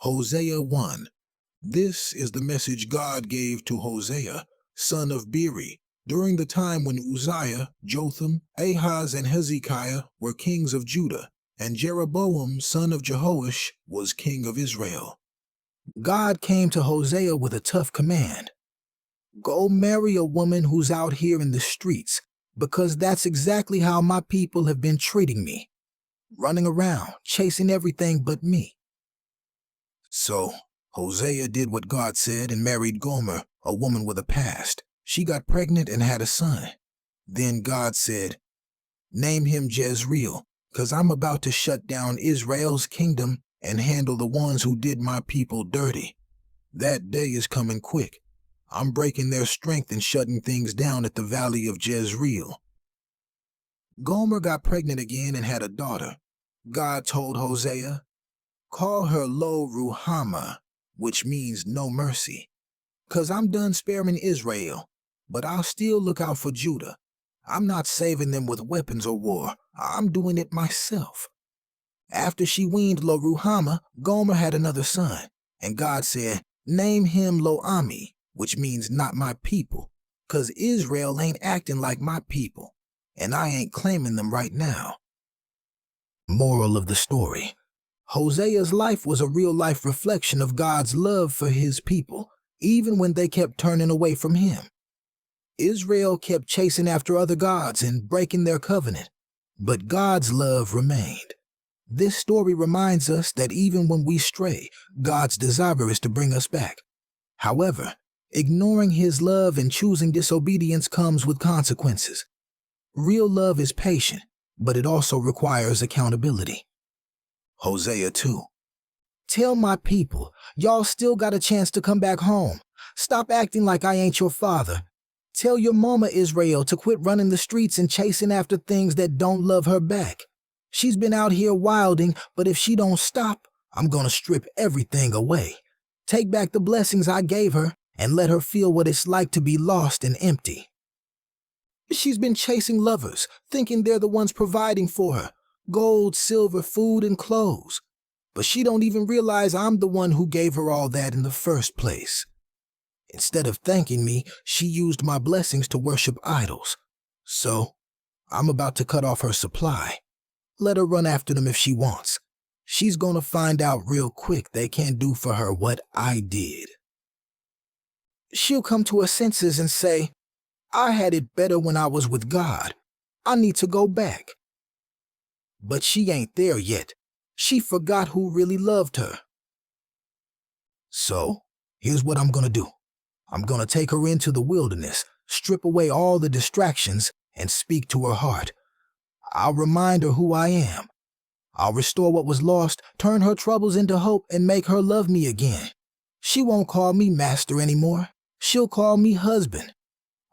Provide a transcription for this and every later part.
Hosea 1. This is the message God gave to Hosea, son of Beeri, during the time when Uzziah, Jotham, Ahaz, and Hezekiah were kings of Judah, and Jeroboam, son of Jehoash, was king of Israel. God came to Hosea with a tough command. Go marry a woman who's out here in the streets, because that's exactly how my people have been treating me. Running around, chasing everything but me. So, Hosea did what God said and married Gomer, a woman with a past. She got pregnant and had a son. Then God said, name him Jezreel, because I'm about to shut down Israel's kingdom and handle the ones who did my people dirty. That day is coming quick. I'm breaking their strength and shutting things down at the valley of Jezreel. Gomer got pregnant again and had a daughter. God told Hosea, call her Lo-Ruhamah, which means no mercy. 'Cause I'm done sparing Israel, but I'll still look out for Judah. I'm not saving them with weapons or war. I'm doing it myself. After she weaned Lo-Ruhamah, Gomer had another son, and God said, name him Lo-Ami, which means not my people, 'cause Israel ain't acting like my people, and I ain't claiming them right now. Moral of the story. Hosea's life was a real-life reflection of God's love for his people, even when they kept turning away from him. Israel kept chasing after other gods and breaking their covenant, but God's love remained. This story reminds us that even when we stray, God's desire is to bring us back. However, ignoring his love and choosing disobedience comes with consequences. Real love is patient, but it also requires accountability. Hosea 2. Tell my people, y'all still got a chance to come back home. Stop acting like I ain't your father. Tell your mama Israel to quit running the streets and chasing after things that don't love her back. She's been out here wilding, but if she don't stop, I'm gonna strip everything away. Take back the blessings I gave her and let her feel what it's like to be lost and empty. She's been chasing lovers, thinking they're the ones providing for her. Gold, silver, food, and clothes. But she don't even realize I'm the one who gave her all that in the first place. Instead of thanking me, she used my blessings to worship idols. So, I'm about to cut off her supply. Let her run after them if she wants. She's gonna find out real quick they can't do for her what I did. She'll come to her senses and say, I had it better when I was with God. I need to go back. But she ain't there yet. She forgot who really loved her. So, here's what I'm gonna do. I'm gonna take her into the wilderness, strip away all the distractions, and speak to her heart. I'll remind her who I am. I'll restore what was lost, turn her troubles into hope, and make her love me again. She won't call me master anymore. She'll call me husband.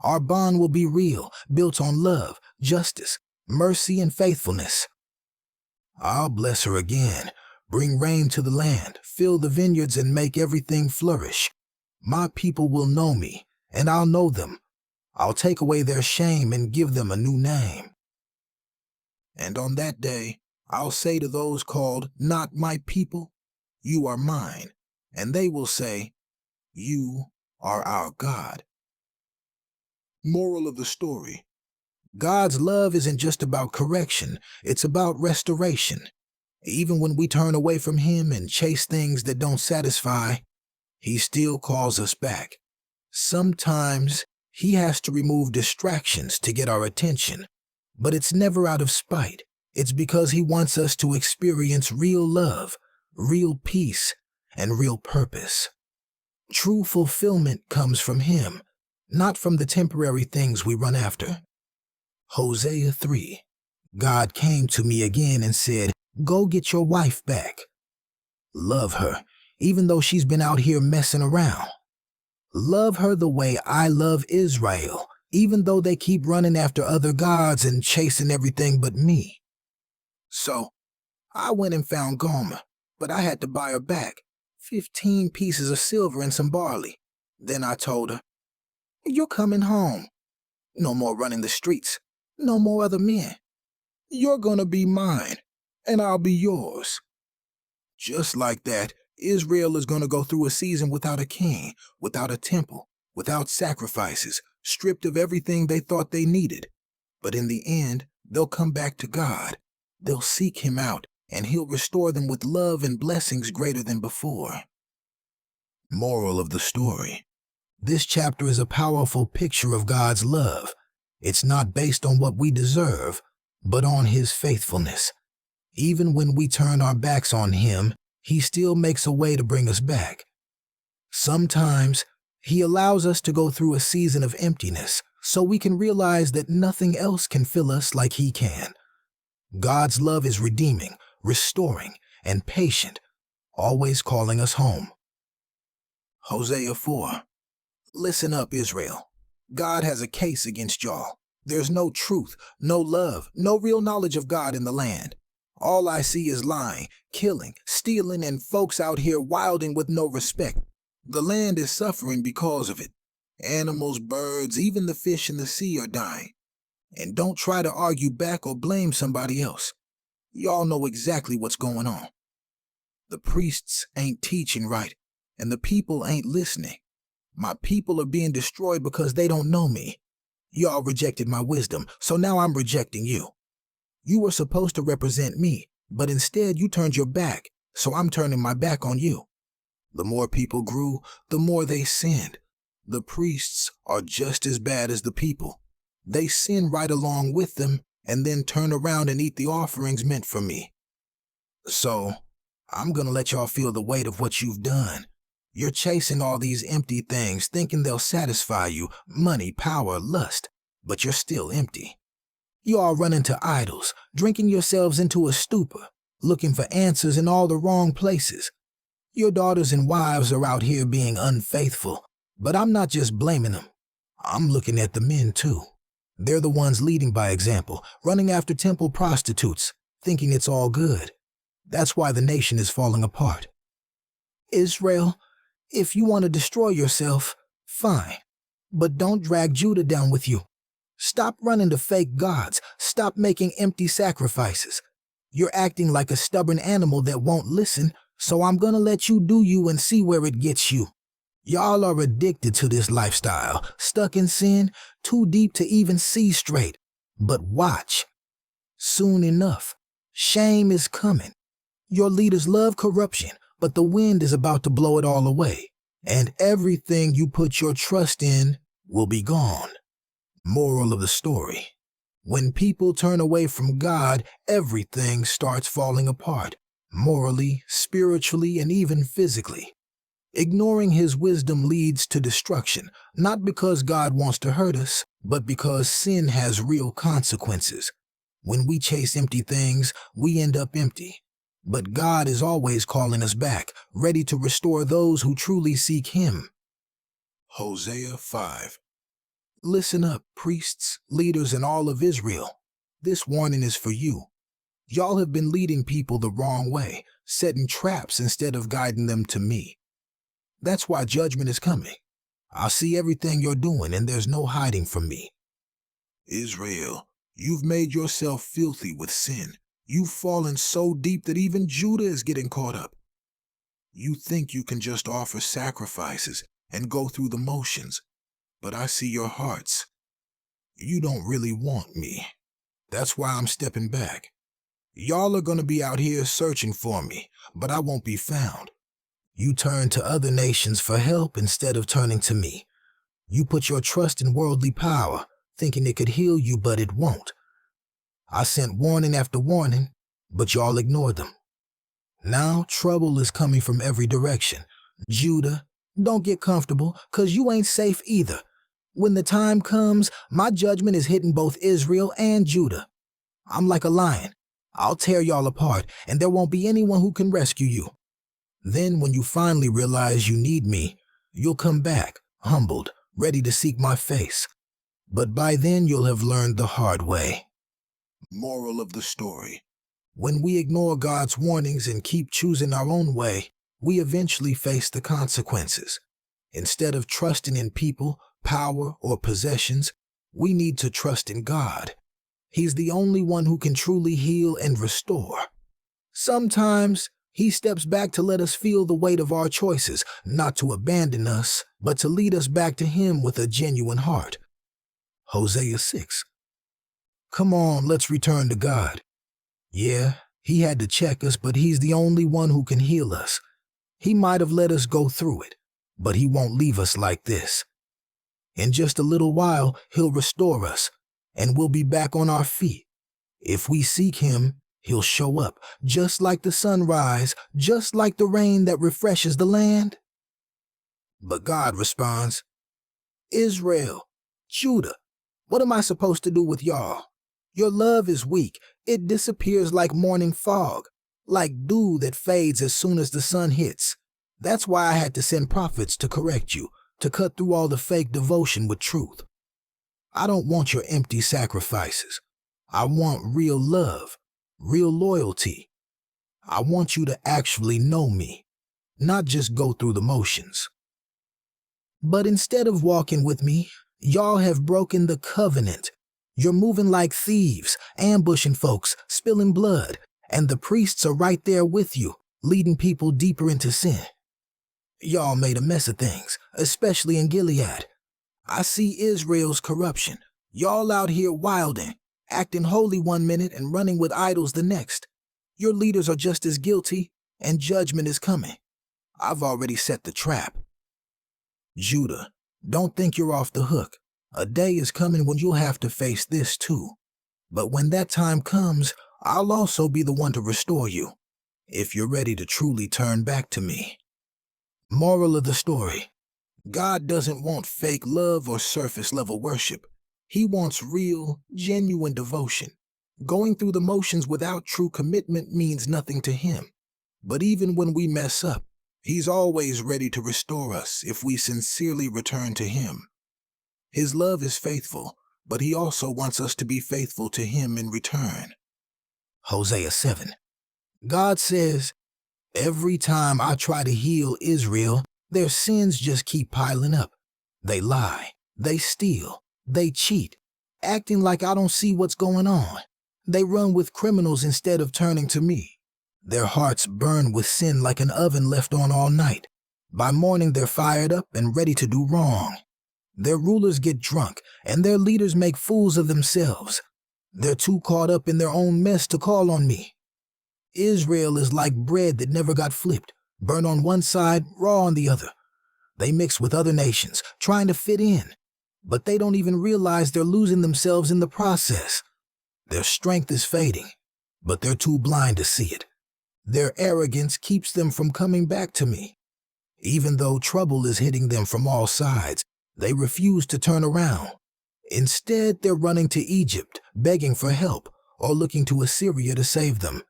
Our bond will be real, built on love, justice, mercy, and faithfulness. I'll bless her again, bring rain to the land, fill the vineyards, and make everything flourish. My people will know me, and I'll know them. I'll take away their shame and give them a new name. And on that day, I'll say to those called not my people, you are mine, and they will say, you are our God. Moral of the story. God's love isn't just about correction, it's about restoration. Even when we turn away from him and chase things that don't satisfy, he still calls us back. Sometimes he has to remove distractions to get our attention, but it's never out of spite. It's because he wants us to experience real love, real peace, and real purpose. True fulfillment comes from him, not from the temporary things we run after. Hosea 3. God came to me again and said, go get your wife back. Love her, even though she's been out here messing around. Love her the way I love Israel, even though they keep running after other gods and chasing everything but me. So, I went and found Gomer, but I had to buy her back, 15 pieces of silver and some barley. Then I told her, you're coming home. No more running the streets. No more other men. You're gonna be mine, and I'll be yours. Just like that, Israel is going to go through a season without a king, without a temple, without sacrifices, stripped of everything they thought they needed. But in the end, they'll come back to God. They'll seek Him out, and He'll restore them with love and blessings greater than before. Moral of the story. This chapter is a powerful picture of God's love. It's not based on what we deserve, but on His faithfulness. Even when we turn our backs on Him, He still makes a way to bring us back. Sometimes, He allows us to go through a season of emptiness so we can realize that nothing else can fill us like He can. God's love is redeeming, restoring, and patient, always calling us home. Hosea 4. Listen up, Israel. God has a case against y'all. There's no truth, no love, no real knowledge of God in the land. All I see is lying, killing, stealing, and folks out here wilding with no respect. The land is suffering because of it. Animals, birds, even the fish in the sea are dying. And don't try to argue back or blame somebody else. Y'all know exactly what's going on. The priests ain't teaching right, and the people ain't listening. My people are being destroyed because they don't know me. Y'all rejected my wisdom, so now I'm rejecting you. You were supposed to represent me, but instead you turned your back, so I'm turning my back on you. The more people grew, the more they sinned. The priests are just as bad as the people. They sin right along with them and then turn around and eat the offerings meant for me. So, I'm gonna let y'all feel the weight of what you've done. You're chasing all these empty things, thinking they'll satisfy you, money, power, lust, but you're still empty. You all run into idols, drinking yourselves into a stupor, looking for answers in all the wrong places. Your daughters and wives are out here being unfaithful, but I'm not just blaming them. I'm looking at the men too. They're the ones leading by example, running after temple prostitutes, thinking it's all good. That's why the nation is falling apart. Israel, if you want to destroy yourself, fine, but don't drag Judah down with you. Stop running to fake gods. Stop making empty sacrifices. You're acting like a stubborn animal that won't listen, so I'm gonna let you do you and see where it gets you. Y'all are addicted to this lifestyle, stuck in sin, too deep to even see straight. But watch. Soon enough, shame is coming. Your leaders love corruption, but the wind is about to blow it all away, and everything you put your trust in will be gone. Moral of the story. When people turn away from God, everything starts falling apart, morally, spiritually, and even physically. Ignoring His wisdom leads to destruction, not because God wants to hurt us, but because sin has real consequences. When we chase empty things, we end up empty. But God is always calling us back, ready to restore those who truly seek Him. Hosea 5. Listen up, priests, leaders, and all of Israel. This warning is for you. Y'all have been leading people the wrong way, setting traps instead of guiding them to me. That's why judgment is coming. I see everything you're doing, and there's no hiding from me. Israel, you've made yourself filthy with sin. You've fallen so deep that even Judah is getting caught up. You think you can just offer sacrifices and go through the motions, but I see your hearts. You don't really want me. That's why I'm stepping back. Y'all are gonna be out here searching for me, but I won't be found. You turn to other nations for help instead of turning to me. You put your trust in worldly power, thinking it could heal you, but it won't. I sent warning after warning, but y'all ignored them. Now trouble is coming from every direction. Judah, don't get comfortable, 'cause you ain't safe either. When the time comes, my judgment is hitting both Israel and Judah. I'm like a lion. I'll tear y'all apart, and there won't be anyone who can rescue you. Then when you finally realize you need me, you'll come back, humbled, ready to seek my face. But by then you'll have learned the hard way. Moral of the story. When we ignore God's warnings and keep choosing our own way, we eventually face the consequences. Instead of trusting in people, power, or possessions, we need to trust in God. He's the only one who can truly heal and restore. Sometimes He steps back to let us feel the weight of our choices, not to abandon us, but to lead us back to Him with a genuine heart. Hosea 6. Come on, let's return to God. Yeah, He had to check us, but He's the only one who can heal us. He might have let us go through it, but He won't leave us like this. In just a little while, He'll restore us, and we'll be back on our feet. If we seek Him, He'll show up, just like the sunrise, just like the rain that refreshes the land. But God responds, Israel, Judah, what am I supposed to do with y'all? Your love is weak. It disappears like morning fog, like dew that fades as soon as the sun hits. That's why I had to send prophets to correct you, to cut through all the fake devotion with truth. I don't want your empty sacrifices. I want real love, real loyalty. I want you to actually know me, not just go through the motions. But instead of walking with me, y'all have broken the covenant. You're moving like thieves, ambushing folks, spilling blood, and the priests are right there with you, leading people deeper into sin. Y'all made a mess of things, especially in Gilead. I see Israel's corruption. Y'all out here wilding, acting holy one minute and running with idols the next. Your leaders are just as guilty, and judgment is coming. I've already set the trap. Judah, don't think you're off the hook. A day is coming when you'll have to face this too. But when that time comes, I'll also be the one to restore you, if you're ready to truly turn back to me. Moral of the story: God doesn't want fake love or surface-level worship. He wants real, genuine devotion. Going through the motions without true commitment means nothing to Him. But even when we mess up, He's always ready to restore us if we sincerely return to Him. His love is faithful, but He also wants us to be faithful to Him in return. Hosea 7. God says, every time I try to heal Israel, their sins just keep piling up. They lie, they steal, they cheat, acting like I don't see what's going on. They run with criminals instead of turning to me. Their hearts burn with sin like an oven left on all night. By morning they're fired up and ready to do wrong. Their rulers get drunk, and their leaders make fools of themselves. They're too caught up in their own mess to call on me. Israel is like bread that never got flipped, burnt on one side, raw on the other. They mix with other nations, trying to fit in, but they don't even realize they're losing themselves in the process. Their strength is fading, but they're too blind to see it. Their arrogance keeps them from coming back to me. Even though trouble is hitting them from all sides, they refuse to turn around. Instead, they're running to Egypt, begging for help, or looking to Assyria to save them.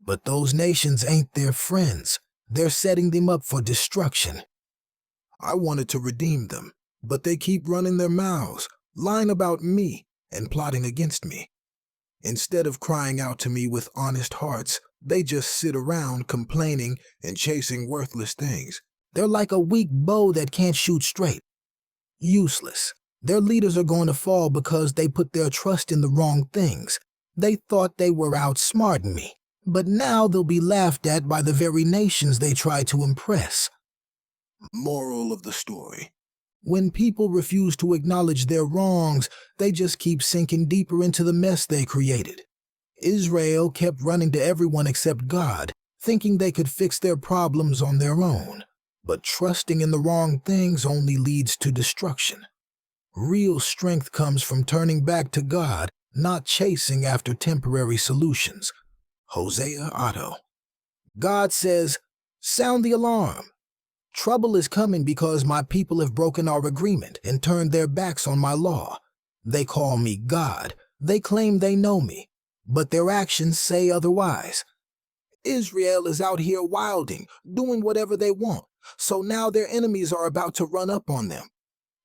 But those nations ain't their friends. They're setting them up for destruction. I wanted to redeem them, but they keep running their mouths, lying about me, and plotting against me. Instead of crying out to me with honest hearts, they just sit around complaining and chasing worthless things. They're like a weak bow that can't shoot straight. Useless. Their leaders are going to fall because they put their trust in the wrong things. They thought they were outsmarting me, but now they'll be laughed at by the very nations they try to impress. Moral of the story: when people refuse to acknowledge their wrongs, they just keep sinking deeper into the mess they created. Israel kept running to everyone except God, thinking they could fix their problems on their own. But trusting in the wrong things only leads to destruction. Real strength comes from turning back to God, not chasing after temporary solutions. Hosea Otto. God says, sound the alarm. Trouble is coming because my people have broken our agreement and turned their backs on my law. They call me God. They claim they know me, but their actions say otherwise. Israel is out here wilding, doing whatever they want, so now their enemies are about to run up on them.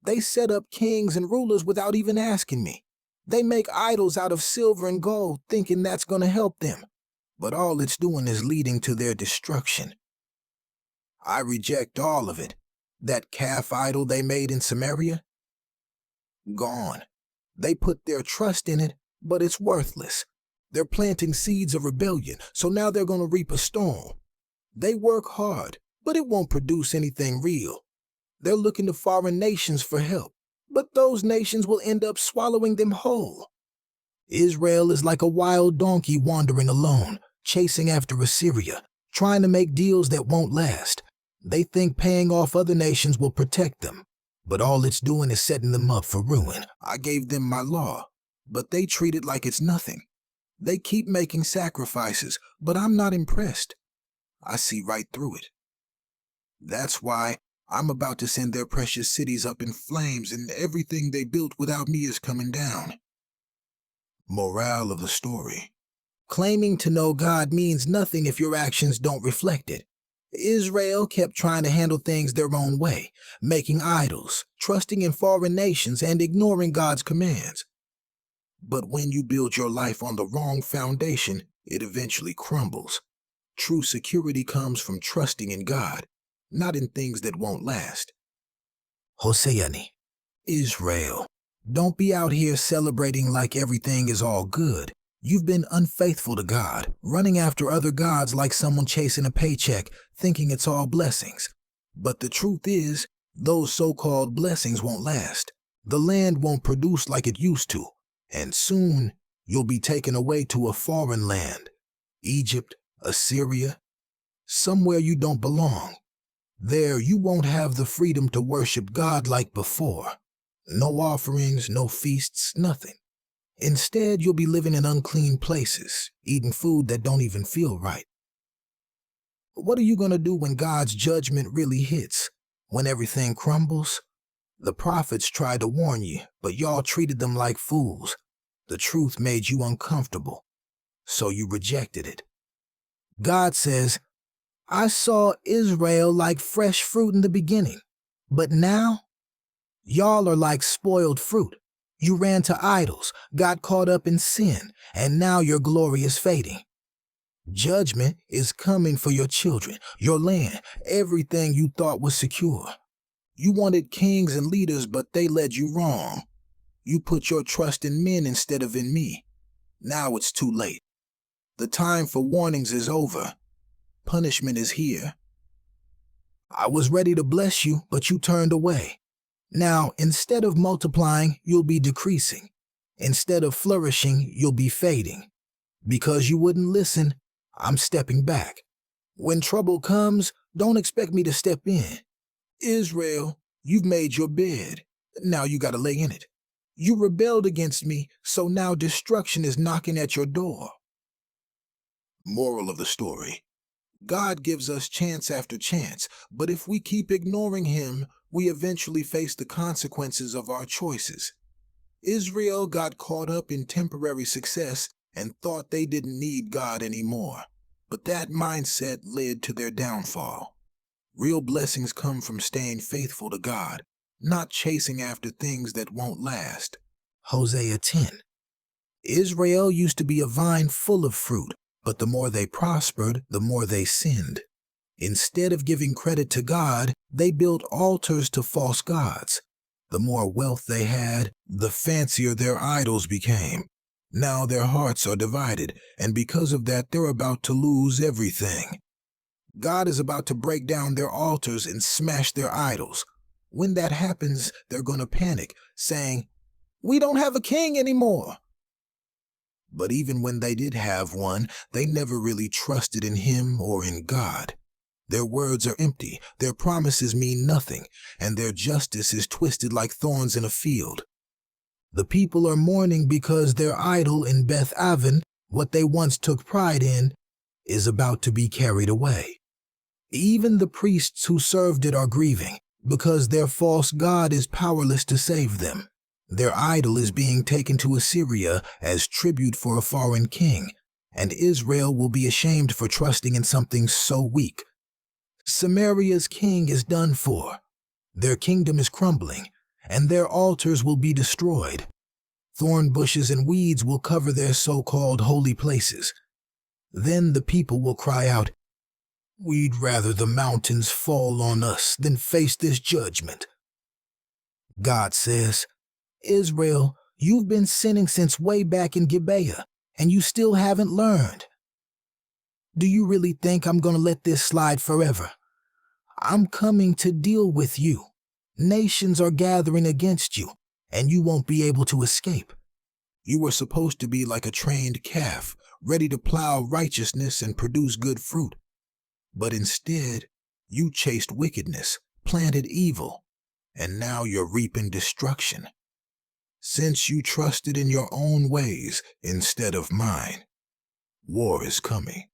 They set up kings and rulers without even asking me. They make idols out of silver and gold, thinking that's going to help them. But all it's doing is leading to their destruction. I reject all of it. That calf idol they made in Samaria? Gone. They put their trust in it, but it's worthless. They're planting seeds of rebellion, so now they're going to reap a storm. They work hard, but it won't produce anything real. They're looking to foreign nations for help, but those nations will end up swallowing them whole. Israel is like a wild donkey wandering alone, chasing after Assyria, trying to make deals that won't last. They think paying off other nations will protect them, but all it's doing is setting them up for ruin. I gave them my law, but they treat it like it's nothing. They keep making sacrifices, but I'm not impressed. I see right through it. That's why I'm about to send their precious cities up in flames, and everything they built without me is coming down. Morale of the story. Claiming to know God means nothing if your actions don't reflect it. Israel kept trying to handle things their own way, making idols, trusting in foreign nations, and ignoring God's commands. But when you build your life on the wrong foundation, it eventually crumbles. True security comes from trusting in God, not in things that won't last. Hosea. Israel, don't be out here celebrating like everything is all good. You've been unfaithful to God, running after other gods like someone chasing a paycheck, thinking it's all blessings. But the truth is, those so-called blessings won't last. The land won't produce like it used to, and soon you'll be taken away to a foreign land. Egypt, Assyria, somewhere you don't belong. There you won't have the freedom to worship God like before. No offerings, no feasts, nothing. Instead, you'll be living in unclean places, eating food that don't even feel right. What are you going to do when God's judgment really hits? When everything crumbles? The prophets tried to warn you, but y'all treated them like fools. The truth made you uncomfortable, so you rejected it. God says, I saw Israel like fresh fruit in the beginning, but now y'all are like spoiled fruit. You ran to idols, got caught up in sin, and now your glory is fading. Judgment is coming for your children, your land, everything you thought was secure. You wanted kings and leaders, but they led you wrong. You put your trust in men instead of in me. Now it's too late. The time for warnings is over. Punishment is here. I was ready to bless you, but you turned away. Now, instead of multiplying, you'll be decreasing. Instead of flourishing, you'll be fading. Because you wouldn't listen, I'm stepping back. When trouble comes, don't expect me to step in. Israel, you've made your bed. Now you gotta lay in it. You rebelled against me, so now destruction is knocking at your door. Moral of the story. God gives us chance after chance, but if we keep ignoring him, we eventually face the consequences of our choices. Israel got caught up in temporary success and thought they didn't need God anymore, but that mindset led to their downfall. Real blessings come from staying faithful to God, not chasing after things that won't last. Hosea 10. Israel used to be a vine full of fruit, but the more they prospered, the more they sinned. Instead of giving credit to God, they built altars to false gods. The more wealth they had, the fancier their idols became. Now their hearts are divided, and because of that, they're about to lose everything. God is about to break down their altars and smash their idols. When that happens, they're going to panic, saying, "We don't have a king anymore." But even when they did have one, they never really trusted in him or in God. Their words are empty, their promises mean nothing, and their justice is twisted like thorns in a field. The people are mourning because their idol in Beth Aven, what they once took pride in, is about to be carried away. Even the priests who served it are grieving, because their false god is powerless to save them. Their idol is being taken to Assyria as tribute for a foreign king, and Israel will be ashamed for trusting in something so weak. Samaria's king is done for. Their kingdom is crumbling, and their altars will be destroyed. Thorn bushes and weeds will cover their so-called holy places. Then the people will cry out, "We'd rather the mountains fall on us than face this judgment." God says, "Israel, you've been sinning since way back in Gibeah, and you still haven't learned." Do you really think I'm gonna let this slide forever? I'm coming to deal with you. Nations are gathering against you, and you won't be able to escape. You were supposed to be like a trained calf, ready to plow righteousness and produce good fruit. But instead, you chased wickedness, planted evil, and now you're reaping destruction. Since you trusted in your own ways instead of mine, war is coming.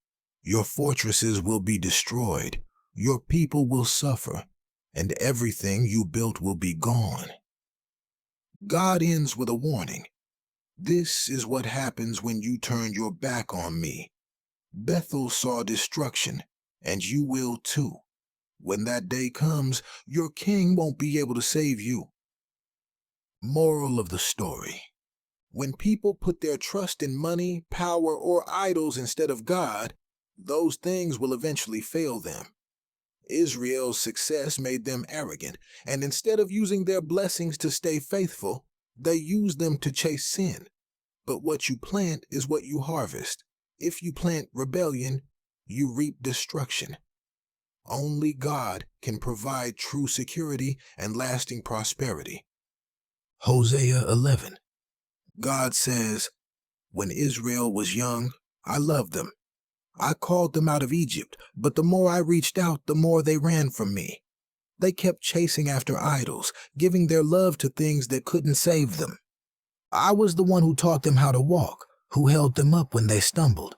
Your fortresses will be destroyed, your people will suffer, and everything you built will be gone. God ends with a warning. This is what happens when you turn your back on me. Bethel saw destruction, and you will too. When that day comes, your king won't be able to save you. Moral of the story: when people put their trust in money, power, or idols instead of God, those things will eventually fail them. Israel's success made them arrogant, and instead of using their blessings to stay faithful, they used them to chase sin. But what you plant is what you harvest. If you plant rebellion, you reap destruction. Only God can provide true security and lasting prosperity. Hosea 11. God says, "When Israel was young, I loved them. I called them out of Egypt, but the more I reached out, the more they ran from me. They kept chasing after idols, giving their love to things that couldn't save them. I was the one who taught them how to walk, who held them up when they stumbled.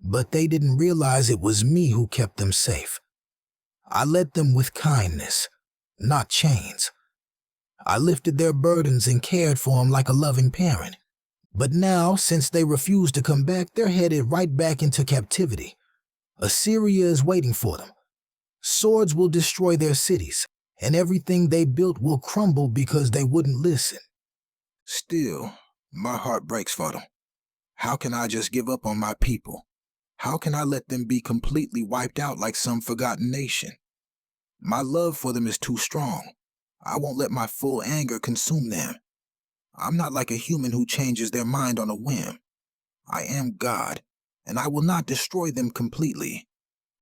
But they didn't realize it was me who kept them safe. I led them with kindness, not chains. I lifted their burdens and cared for them like a loving parent. But now, since they refuse to come back, they're headed right back into captivity. Assyria is waiting for them. Swords will destroy their cities, and everything they built will crumble because they wouldn't listen." Still, my heart breaks for them. How can I just give up on my people? How can I let them be completely wiped out like some forgotten nation? My love for them is too strong. I won't let my full anger consume them. I'm not like a human who changes their mind on a whim. I am God, and I will not destroy them completely.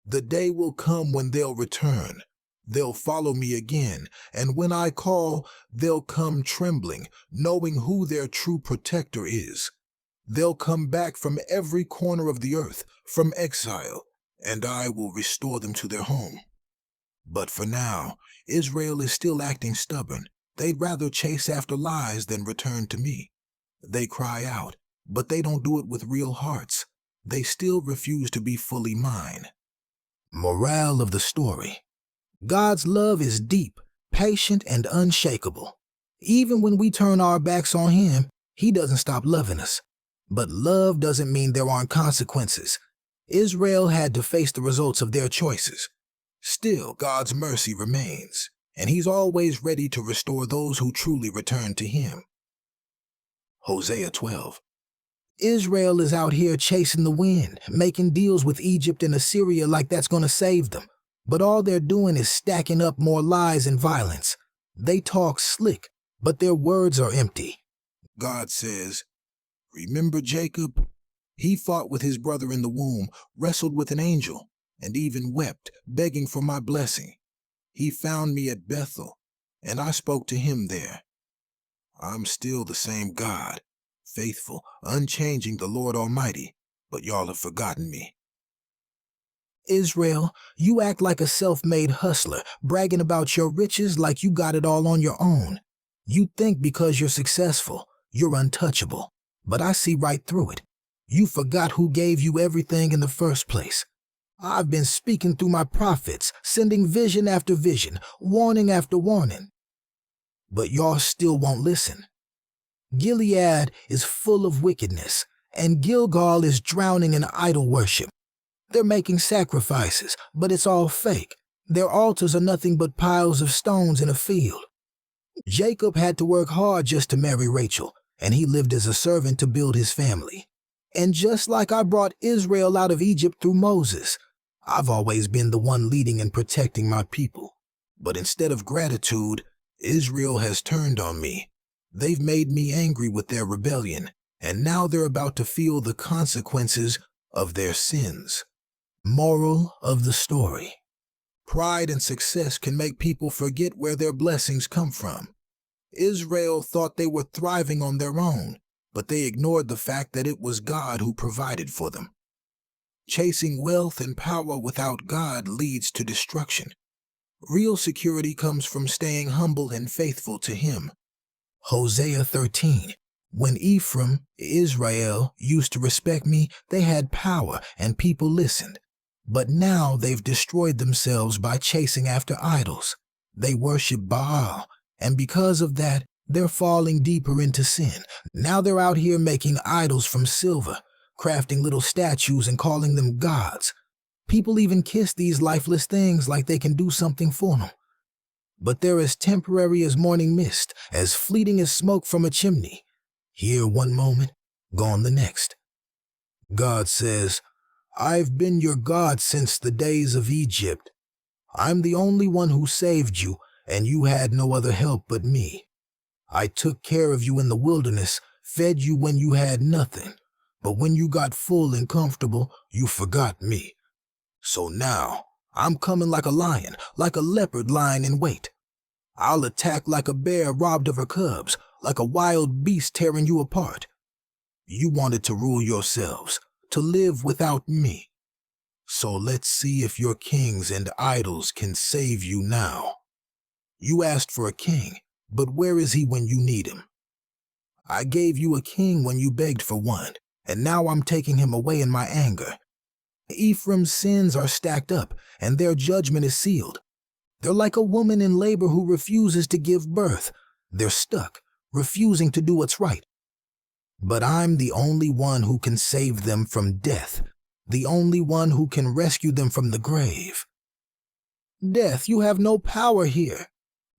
The day will come when they'll return. They'll follow me again, and when I call, they'll come trembling, knowing who their true protector is. They'll come back from every corner of the earth, from exile, and I will restore them to their home. But for now, Israel is still acting stubborn. They'd rather chase after lies than return to me. They cry out, but they don't do it with real hearts. They still refuse to be fully mine. Morale of the story: God's love is deep, patient, and unshakable. Even when we turn our backs on Him, He doesn't stop loving us. But love doesn't mean there aren't consequences. Israel had to face the results of their choices. Still, God's mercy remains, and He's always ready to restore those who truly return to Him. Hosea 12. Israel is out here chasing the wind, making deals with Egypt and Assyria like that's going to save them. But all they're doing is stacking up more lies and violence. They talk slick, but their words are empty. God says, "Remember Jacob? He fought with his brother in the womb, wrestled with an angel, and even wept, begging for my blessing. He found me at Bethel, and I spoke to him there. I'm still the same God, faithful, unchanging, the Lord Almighty, but y'all have forgotten me." Israel, you act like a self-made hustler, bragging about your riches like you got it all on your own. You think because you're successful, you're untouchable, but I see right through it. You forgot who gave you everything in the first place. I've been speaking through my prophets, sending vision after vision, warning after warning. But y'all still won't listen. Gilead is full of wickedness, and Gilgal is drowning in idol worship. They're making sacrifices, but it's all fake. Their altars are nothing but piles of stones in a field. Jacob had to work hard just to marry Rachel, and he lived as a servant to build his family. And just like I brought Israel out of Egypt through Moses, I've always been the one leading and protecting my people. But instead of gratitude, Israel has turned on me. They've made me angry with their rebellion, and now they're about to feel the consequences of their sins. Moral of the story. Pride and success can make people forget where their blessings come from. Israel thought they were thriving on their own, but they ignored the fact that it was God who provided for them. Chasing wealth and power without God leads to destruction. Real security comes from staying humble and faithful to Him. Hosea 13. When Ephraim, Israel, used to respect me, they had power and people listened. But now they've destroyed themselves by chasing after idols. They worship Baal, and because of that, they're falling deeper into sin. Now they're out here making idols from silver, crafting little statues and calling them gods. People even kiss these lifeless things like they can do something for them. But they're as temporary as morning mist, as fleeting as smoke from a chimney. Here one moment, gone the next. God says, I've been your God since the days of Egypt. I'm the only one who saved you, and you had no other help but me. I took care of you in the wilderness, fed you when you had nothing. But when you got full and comfortable, you forgot me. So now, I'm coming like a lion, like a leopard lying in wait. I'll attack like a bear robbed of her cubs, like a wild beast tearing you apart. You wanted to rule yourselves, to live without me. So let's see if your kings and idols can save you now. You asked for a king, but where is he when you need him? I gave you a king when you begged for one, and now I'm taking him away in my anger. Ephraim's sins are stacked up, and their judgment is sealed. They're like a woman in labor who refuses to give birth. They're stuck, refusing to do what's right. But I'm the only one who can save them from death, the only one who can rescue them from the grave. Death, you have no power here.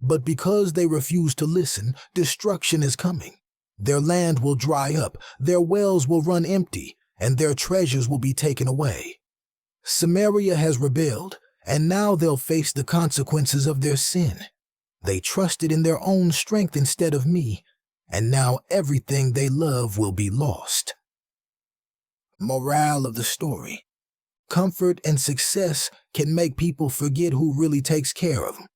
But because they refuse to listen, destruction is coming. Their land will dry up, their wells will run empty, and their treasures will be taken away. Samaria has rebelled, and now they'll face the consequences of their sin. They trusted in their own strength instead of me, and now everything they love will be lost. Morale of the story. Comfort and success can make people forget who really takes care of them.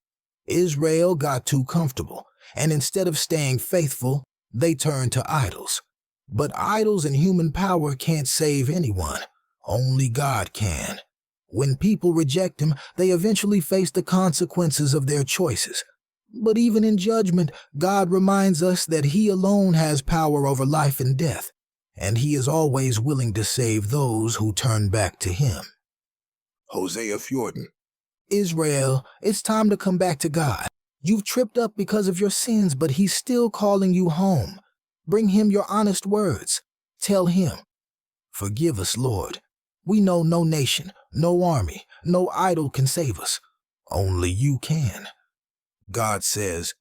Israel got too comfortable, and instead of staying faithful, they turned to idols. But idols and human power can't save anyone. Only God can. When people reject Him, they eventually face the consequences of their choices. But even in judgment, God reminds us that He alone has power over life and death, and He is always willing to save those who turn back to Him. Hosea 14. Israel, it's time to come back to God. You've tripped up because of your sins, but He's still calling you home. Bring Him your honest words. Tell Him, forgive us, Lord. We know no nation, no army, no idol can save us. Only You can. God says,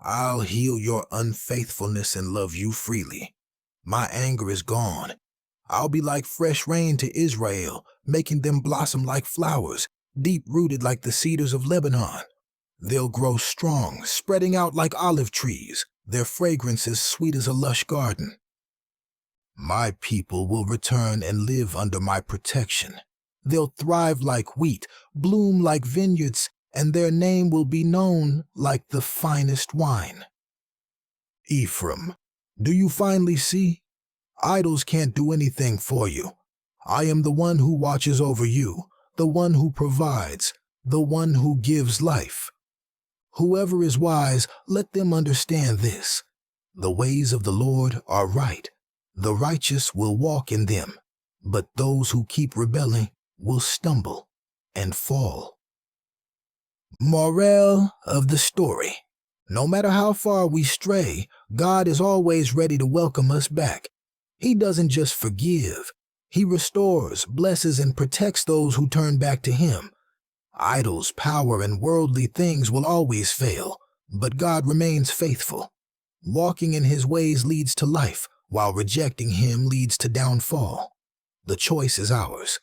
I'll heal your unfaithfulness and love you freely. My anger is gone. I'll be like fresh rain to Israel, making them blossom like flowers, deep-rooted like the cedars of Lebanon. They'll grow strong, spreading out like olive trees, their fragrance as sweet as a lush garden. My people will return and live under my protection. They'll thrive like wheat, bloom like vineyards, and their name will be known like the finest wine. Ephraim, do you finally see? Idols can't do anything for you. I am the one who watches over you, the one who provides, the one who gives life. Whoever is wise, let them understand this. The ways of the Lord are right. The righteous will walk in them, but those who keep rebelling will stumble and fall. Moral of the story. No matter how far we stray, God is always ready to welcome us back. He doesn't just forgive. He restores, blesses, and protects those who turn back to Him. Idols, power, and worldly things will always fail, but God remains faithful. Walking in His ways leads to life, while rejecting Him leads to downfall. The choice is ours.